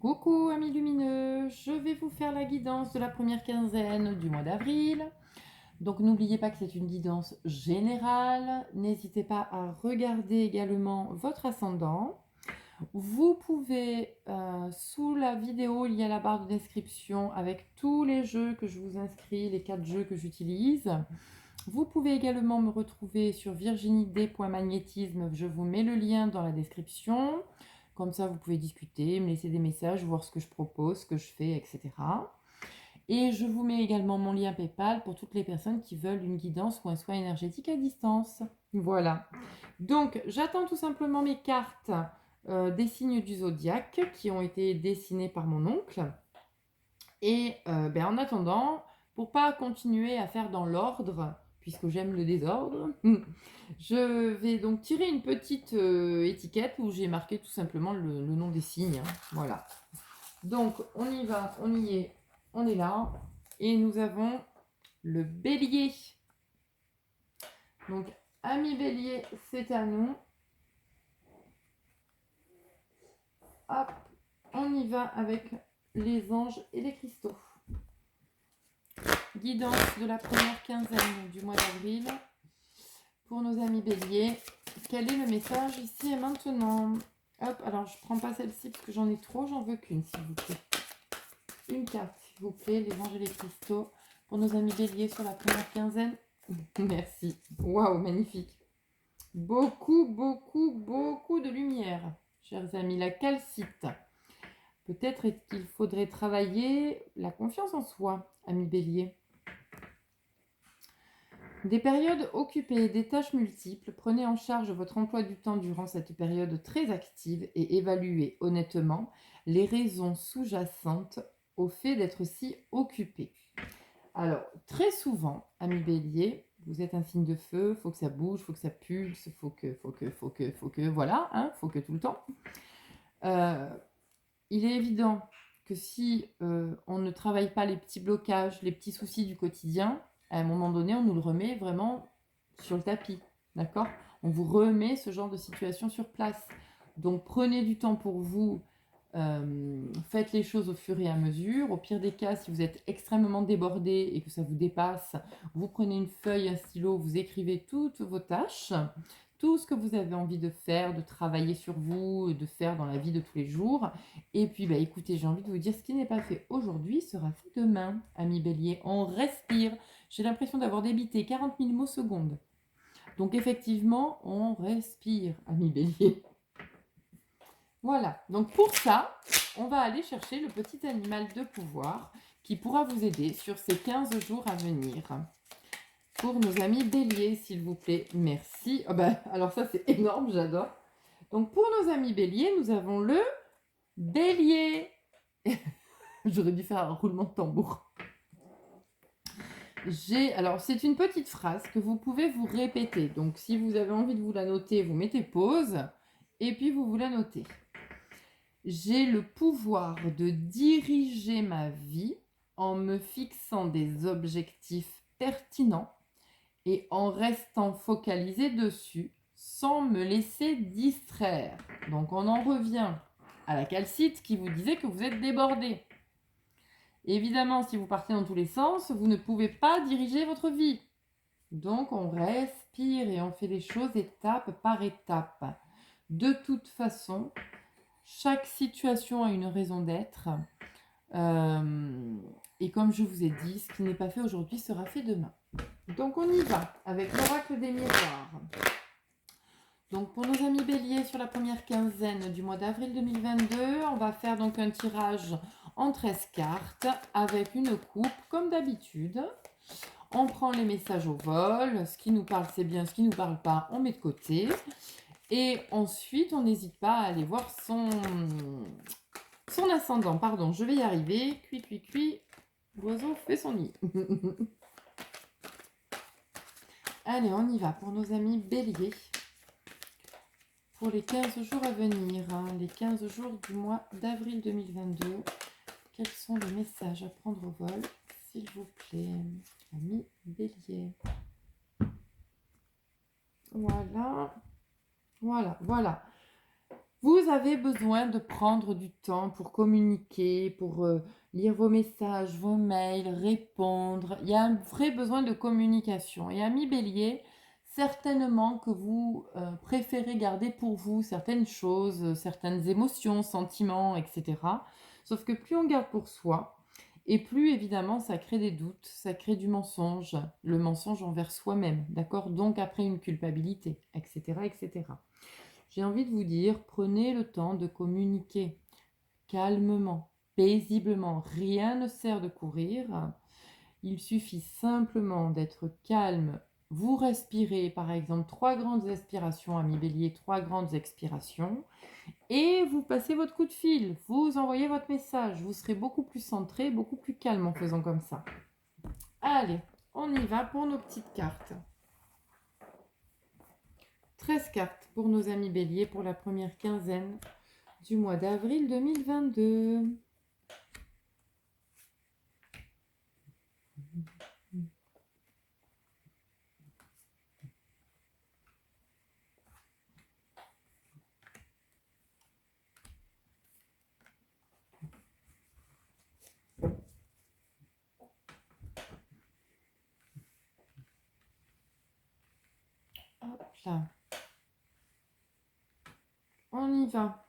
Coucou amis lumineux, je vais vous faire la guidance de la première quinzaine du mois d'avril. Donc n'oubliez pas que c'est une guidance générale, n'hésitez pas à regarder également votre ascendant. Vous pouvez, sous la vidéo, il y a la barre de description avec tous les jeux que je vous inscris, les 4 jeux que j'utilise. Vous pouvez également me retrouver sur virginied.magnétisme, je vous mets le lien dans la description. Comme ça, vous pouvez discuter, me laisser des messages, voir ce que je propose, ce que je fais, etc. Et je vous mets également mon lien PayPal pour toutes les personnes qui veulent une guidance ou un soin énergétique à distance. Voilà. Donc, j'attends tout simplement mes cartes des signes du zodiaque qui ont été dessinées par mon oncle. Et en attendant, pour pas continuer à faire dans l'ordre, puisque j'aime le désordre, je vais donc tirer une petite étiquette où j'ai marqué tout simplement le nom des signes. Voilà. Donc, on y va, on y est, on est là. Et nous avons le bélier. Donc, ami bélier, c'est à nous. Hop, on y va avec les anges et les cristaux. Guidance de la première quinzaine du mois d'avril. Pour nos amis béliers, quel est le message ici et maintenant? Hop, alors je prends pas celle-ci parce que j'en ai trop, j'en veux qu'une s'il vous plaît. Une carte s'il vous plaît, les anges et les cristaux. Pour nos amis béliers sur la première quinzaine. Merci. Waouh, magnifique. Beaucoup, beaucoup, beaucoup de lumière, chers amis. La calcite. Peut-être qu'il faudrait travailler la confiance en soi, amis béliers. Des périodes occupées, des tâches multiples, prenez en charge votre emploi du temps durant cette période très active et évaluez honnêtement les raisons sous-jacentes au fait d'être si occupé. Alors, très souvent, amis bélier, vous êtes un signe de feu, faut que ça bouge, faut que ça pulse, faut que, voilà, hein, faut que tout le temps. Il est évident que si on ne travaille pas les petits blocages, les petits soucis du quotidien, à un moment donné, on nous le remet vraiment sur le tapis, d'accord? On vous remet ce genre de situation sur place. Donc prenez du temps pour vous, faites les choses au fur et à mesure. Au pire des cas, si vous êtes extrêmement débordé et que ça vous dépasse, vous prenez une feuille, un stylo, vous écrivez toutes vos tâches, tout ce que vous avez envie de faire, de travailler sur vous, de faire dans la vie de tous les jours. Et puis, écoutez, j'ai envie de vous dire, ce qui n'est pas fait aujourd'hui sera fait demain, ami bélier. On respire. J'ai l'impression d'avoir débité 40 000 mots secondes. Donc, effectivement, on respire, ami bélier. Voilà. Donc, pour ça, on va aller chercher le petit animal de pouvoir qui pourra vous aider sur ces 15 jours à venir. Pour nos amis béliers, s'il vous plaît. Merci. Oh alors ça, c'est énorme, j'adore. Donc, pour nos amis béliers, nous avons le bélier. J'aurais dû faire un roulement de tambour. Alors, c'est une petite phrase que vous pouvez vous répéter. Donc, si vous avez envie de vous la noter, vous mettez pause et puis vous la notez. J'ai le pouvoir de diriger ma vie en me fixant des objectifs pertinents et en restant focalisé dessus sans me laisser distraire. Donc, on en revient à la calcite qui vous disait que vous êtes débordé. Évidemment, si vous partez dans tous les sens, vous ne pouvez pas diriger votre vie. Donc, on respire et on fait les choses étape par étape. De toute façon, chaque situation a une raison d'être. Et comme je vous ai dit, ce qui n'est pas fait aujourd'hui sera fait demain. Donc, on y va avec l'oracle des miroirs. Donc, pour nos amis béliers, sur la première quinzaine du mois d'avril 2022, on va faire donc un tirage en 13 cartes avec une coupe, comme d'habitude. On prend les messages au vol. Ce qui nous parle, c'est bien. Ce qui ne nous parle pas, on met de côté. Et ensuite, on n'hésite pas à aller voir son ascendant. Pardon, je vais y arriver. Cui, cui, cui. L'oiseau fait son nid. Allez, on y va pour nos amis béliers. Pour les 15 jours à venir, les 15 jours du mois d'avril 2022, quels sont les messages à prendre au vol, s'il vous plaît, amis bélier? Voilà, voilà, voilà. Vous avez besoin de prendre du temps pour communiquer, pour lire vos messages, vos mails, répondre. Il y a un vrai besoin de communication. Et ami Bélier, certainement que vous préférez garder pour vous certaines choses, certaines émotions, sentiments, etc. Sauf que plus on garde pour soi, et plus évidemment ça crée des doutes, ça crée du mensonge, le mensonge envers soi-même, d'accord? Donc après une culpabilité, etc., etc. J'ai envie de vous dire, prenez le temps de communiquer calmement, paisiblement. Rien ne sert de courir. Il suffit simplement d'être calme. Vous respirez, par exemple, 3 grandes aspirations, ami Bélier, 3 grandes expirations, et vous passez votre coup de fil. Vous envoyez votre message. Vous serez beaucoup plus centré, beaucoup plus calme en faisant comme ça. Allez, on y va pour nos petites cartes. 13 cartes pour nos amis Bélier pour la première quinzaine du mois d'avril 2022. Hop là. On y va.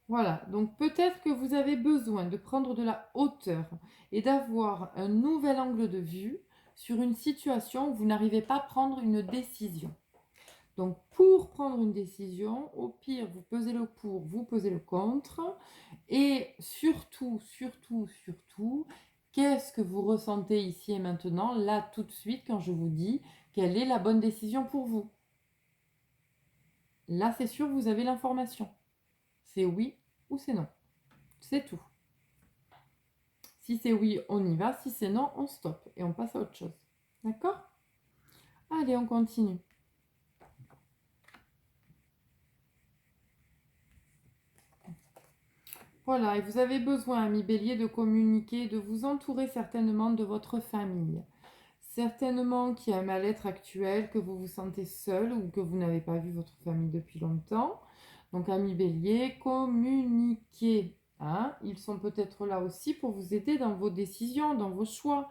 Voilà, donc peut-être que vous avez besoin de prendre de la hauteur et d'avoir un nouvel angle de vue sur une situation où vous n'arrivez pas à prendre une décision. Donc pour prendre une décision, au pire, vous pesez le pour, vous pesez le contre. Et surtout, surtout, surtout, qu'est-ce que vous ressentez ici et maintenant, là tout de suite, quand je vous dis quelle est la bonne décision pour vous? Là, c'est sûr, vous avez l'information. C'est oui ou c'est non. C'est tout. Si c'est oui, on y va. Si c'est non, on stoppe et on passe à autre chose. D'accord? Allez, on continue. Voilà, et vous avez besoin, ami Bélier, de communiquer, de vous entourer certainement de votre famille. Certainement qu'il y a un mal-être actuel, que vous vous sentez seul ou que vous n'avez pas vu votre famille depuis longtemps. Donc, ami Bélier, communiquez. Hein. Ils sont peut-être là aussi pour vous aider dans vos décisions, dans vos choix.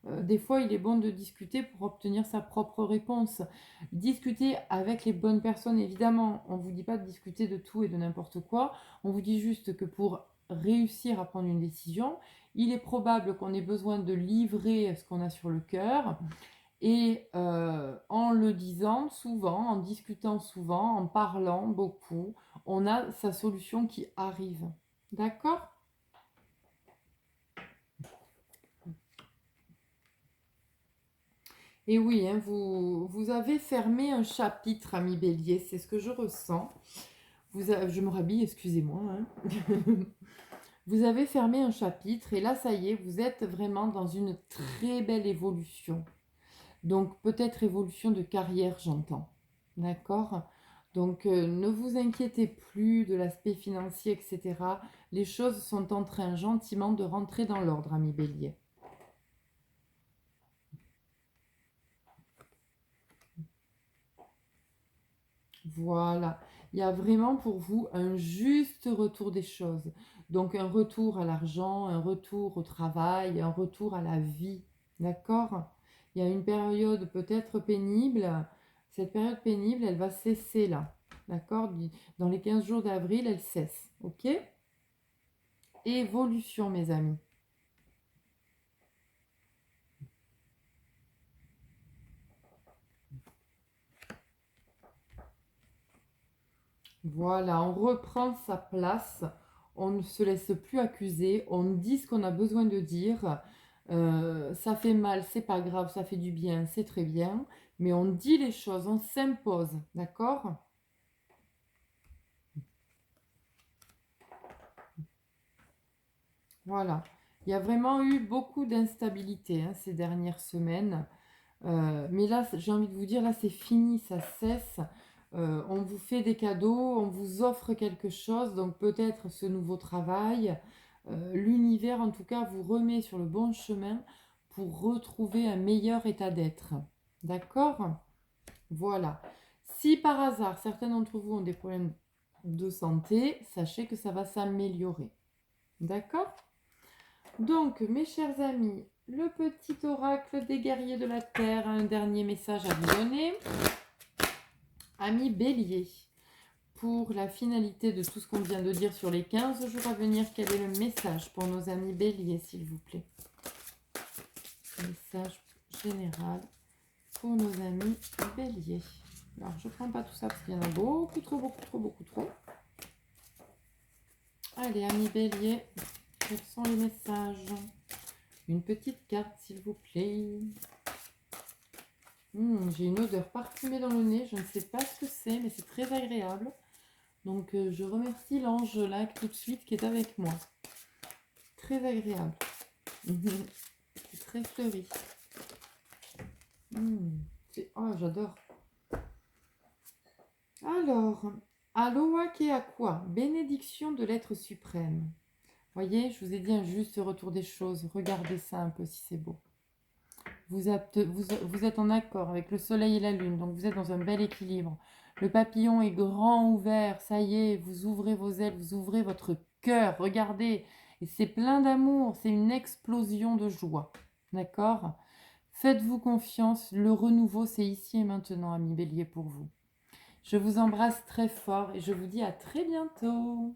Des fois, il est bon de discuter pour obtenir sa propre réponse. Discuter avec les bonnes personnes, évidemment. On ne vous dit pas de discuter de tout et de n'importe quoi. On vous dit juste que pour réussir à prendre une décision, il est probable qu'on ait besoin de livrer ce qu'on a sur le cœur. Et en le disant souvent, en discutant souvent, en parlant beaucoup, on a sa solution qui arrive. D'accord ? Et oui, hein, vous avez fermé un chapitre, ami Bélier, c'est ce que je ressens. Je me rhabille, excusez-moi. Hein. Vous avez fermé un chapitre et là, ça y est, vous êtes vraiment dans une très belle évolution. Donc peut-être évolution de carrière, j'entends. D'accord? Donc ne vous inquiétez plus de l'aspect financier, etc. Les choses sont en train gentiment de rentrer dans l'ordre, ami Bélier. Voilà. Il y a vraiment pour vous un juste retour des choses. Donc un retour à l'argent, un retour au travail, un retour à la vie. D'accord? Il y a une période peut-être pénible. Cette période pénible, elle va cesser là. D'accord? Dans les 15 jours d'avril, elle cesse. Ok? Évolution, mes amis. Voilà, on reprend sa place, on ne se laisse plus accuser, on dit ce qu'on a besoin de dire. Ça fait mal, c'est pas grave, ça fait du bien, c'est très bien, mais on dit les choses, on s'impose, d'accord? Voilà. Il y a vraiment eu beaucoup d'instabilité hein, ces dernières semaines. Mais là, j'ai envie de vous dire, là, c'est fini, ça cesse. On vous fait des cadeaux, on vous offre quelque chose, donc peut-être ce nouveau travail. L'univers, en tout cas, vous remet sur le bon chemin pour retrouver un meilleur état d'être. D'accord? Voilà. Si par hasard, certains d'entre vous ont des problèmes de santé, sachez que ça va s'améliorer. D'accord? Donc, mes chers amis, le petit oracle des guerriers de la Terre a un dernier message à vous donner. Ami Bélier, pour la finalité de tout ce qu'on vient de dire sur les 15 jours à venir, quel est le message pour nos amis Bélier, s'il vous plaît? Message général pour nos amis Bélier. Alors, je ne prends pas tout ça parce qu'il y en a beaucoup trop. Allez, amis Bélier, quels sont les messages? Une petite carte, s'il vous plaît. J'ai une odeur parfumée dans le nez. Je ne sais pas ce que c'est, mais c'est très agréable. Donc, je remercie l'ange là tout de suite qui est avec moi. Très agréable. C'est très fleuri. Oh, j'adore. Alors, Aloha Keakua, bénédiction de l'être suprême. Voyez, je vous ai dit un juste retour des choses. Regardez ça un peu si c'est beau. Vous êtes en accord avec le soleil et la lune, donc vous êtes dans un bel équilibre. Le papillon est grand ouvert, ça y est, vous ouvrez vos ailes, vous ouvrez votre cœur. Regardez, et c'est plein d'amour, c'est une explosion de joie. D'accord? Faites-vous confiance, le renouveau, c'est ici et maintenant, amis Bélier, pour vous. Je vous embrasse très fort et je vous dis à très bientôt.